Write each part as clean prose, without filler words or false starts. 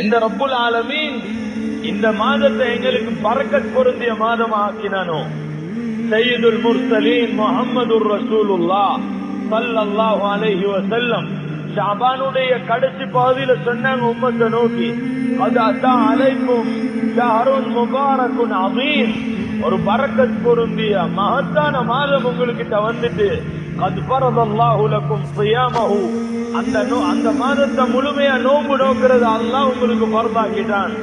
இந்த ரப்புல் ஆலமீன் இந்த மாதத்தை எங்களுக்கு பரக்கத் பொருந்திய மாதம் ஆக்கினானோ. சையதுல் முர்சலீன் முஹம்மதுர் ரசூலுல்லாஹ் ஸல்லல்லாஹு அலைஹி வஸல்லம் ஷஅபானுடைய கடைசி பகுதியில சொன்னாங்க உம்மத்தை நோக்கி, அது அத்தா அலைக்கும் ஷஹருன் முபாரக்குன் அதீம், ஒரு பரக்கத் பொருந்திய மகத்தான மாதம் உங்ககிட்ட வந்துட்டு, கத் ஃபரதல்லாஹு லக்கும் ஸியாமஹு, அந்த மாதத்தை முழுமையா நோன்பு நோக்கிறது அல்லாஹ் உங்களுக்கு ஃபர்தாக்கிட்டான்.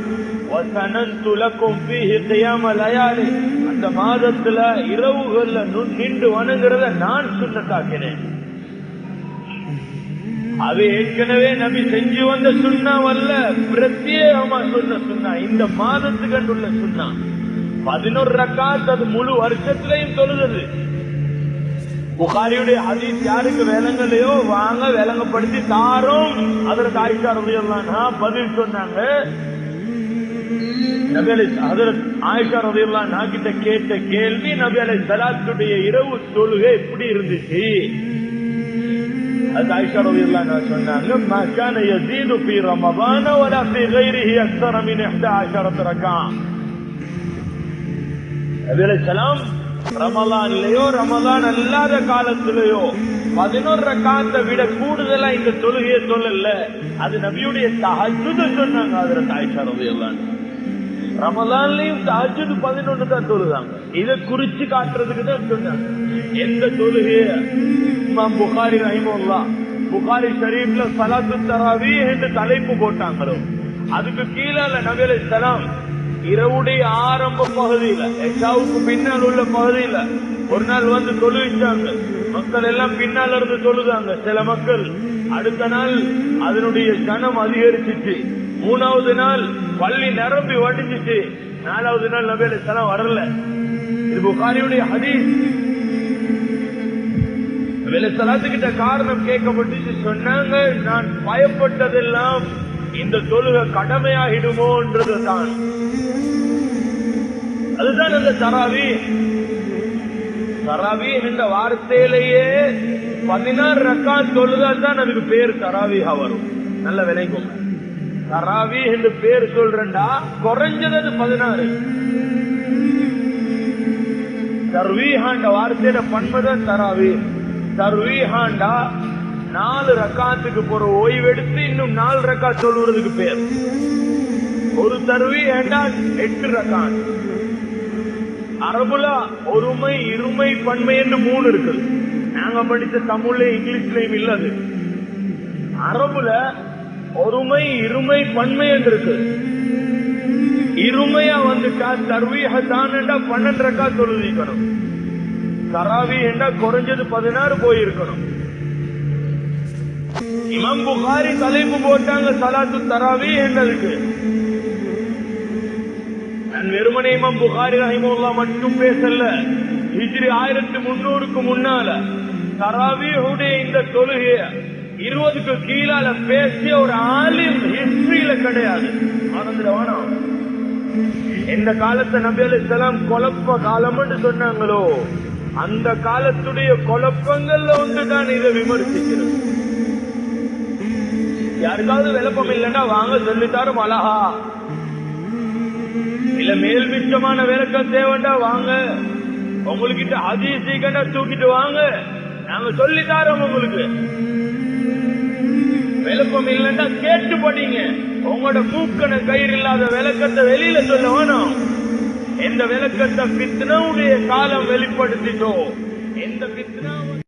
வஸனன்து லக்கும் ஃபீஹி கியாம லயாலி, அந்த மாதத்துல இரவுகள்ல நின்று வணங்குறத நான் சுன்னத்தாக்கினேன். அது ஏற்கனவே நபி செஞ்சு வந்த சுன்னாவல்ல, பிரத்யேகமா சொன்ன சுன்னா, இந்த மாதத்துக்கு உள்ள சுன்னா. 11 ரக்காத் அது முழு வருஷத்திலையும் தொழுது. புகாரியுடைய ஹதீஸ் யாருக்கு விளங்கலையோ வாங்க விளங்கப்படுத்தி தாரோம். அதற்கு ஆயிஷா ரலியல்லாஹு அன்ஹா பதில் சொன்னாங்க. நபி ஹஜ்ரத் ஆயிஷா ரலியல்லாஹு அன்ஹா கிட்ட கேட்ட கேள்வி, நபி அலைஹிஸ்ஸலாத்துடைய இரவு தொழுகை எப்படி இருந்துச்சு? அது ஆயிஷா ரலியல்லாஹு அன்ஹா சொன்னாங்க, மா கான யஸீது ஃபீ ரமضان ولا في غيره اكثر من 11 ركعه. நபி அலைஹிஸ்ஸலாம் ரமலான்லயோ ரமலான் அல்லாத காலத்திலேயோ 11 ரக்காத்தை விட கூடுதலா இந்த தொழுகையை சொல்லல. அது நபியுடைய தஹஜ்ஜுத் சொன்னாங்க. ஹஜ்ரத் ஆயிஷா ரலியல்லாஹு அன்ஹா ரமலான்லயும் தஹஜ்ஜுத் 11 தான் தொழுதாங்க. இதை குறிச்சு காட்டுறதுக்கு தான் சொன்னாங்க. எந்த தொழுகைய இமாம் புகாரி ரஹிமஹுல்லாஹ் புகாரி ஷரீஃப்ல ஸலாத்து தராவீஹ் என்று தலைப்பு போட்டாங்களோ, அதுக்கு கீழே நபி அலைஹிஸ்ஸலாம் இரவுடைய ஆரம்ப பகுதியில எஷாவுக்கு பின்னால் உள்ள பகுதியில ஒரு நாள் வந்து தொழுவிச்சாங்க. மக்கள் எல்லாம் பின்னால் இருந்து தொழுதாங்க. சில மக்கள் அடுத்த நாள் அதனுடைய ஜனம் அதிகரிச்சிச்சு. 3வது நாள் பள்ளி நிரம்பி வடிச்சிச்சு. 4வது நாள் நபி அலைஹிஸ்ஸலாம் வரல. இது புகாரியுடைய ஹதீஸ். நபி அலைஹிஸ்ஸலாத்து கிட்ட காரணம் கேட்கப்பட்டு சொன்னாங்க, நான் பயப்பட்டதெல்லாம் இந்த தொழுகை கடமையாகிடுமோன்றதுதான். அதுதான் அந்த தராவீஹ். தராவீஹ் என்ற வார்த்தையிலேயே 16 ரக்காத் தொழுதான் அதுக்கு பேர் தராவீஹா வரும். நல்ல விளைக்கும். தராவீஹ் என்று பேர் சொல்றா குறைஞ்சது 16. தர்வீஹாண்ட வார்த்தையில பண்பதான் தராவீஹ். தர்வீஹாண்டா 4 ரக்காத்துக்கு போற ஓய்வெடுத்து இன்னும் 4 ரக்காத் சொல்றதுக்கு பேர். ஒரு தர்வீஹ் 8 ரக்காத். அரபுல ஒருமை இருமை பன்மை என்று 3 இருக்கு. நாங்க படிச்ச தமிழ்ல இங்கிலீஷ்லயும் இல்லது. அரபுல ஒருமை இருமை பன்மை என்று இருக்கு. இருமையா வந்துட்டா தர்வீஹ் தான் 12 ரக்காத் தொழுதிக்கணும். தராவீஹ் என்றா குறைஞ்சது 16 போயிருக்கணும். இமாம் புகாரி தலைப்பு போட்டாங்க ஸலாத்து தராவீஹ் என்றதுக்கு. நான் வெறுமனே இமாம் புகாரி ரஹிமஹுல்லாஹ் மட்டும் பேசல. ஹிஜ்ரி 1300க்கு முன்னால தராவீஹுடைய இந்த தொழுகைய 20க்கு கீழால பேசிய ஒரு ஆலிம் ஹிஸ்டரியில கிடையாது. ஆனந்தவானா எந்த காலத்தை நபி அலைஹிஸ்ஸலாம் குழப்ப காலம் என்று சொன்னாங்களோ, அந்த காலத்துடைய குழப்பங்கள்ல ஒன்றுதான் இதை விமர்சிக்கிறது. யாருக்காவது விளப்பம் இல்லைன்னா வாங்க சொல்லித்தாரும் அழகா, இல்ல மேல் மிச்சமான விளக்கம் தேவைண்டா வாங்க, உங்ககிட்ட ஹதீஸைக்கண்டா தூக்கிட்டு வாங்க, நாங்க சொல்லித்தாரோம். உங்களுக்கு விளப்பம் இல்லைன்னா கேட்டு படிங்க. உங்களோட மூக்கன கயிறு இல்லாத விளக்கத்தை வெளியில சொல்ல வேணும். எந்த விளக்கத்தை ஃபித்னாவுடைய காலம் வெளிப்படுத்திட்டோ, எந்த ஃபித்னா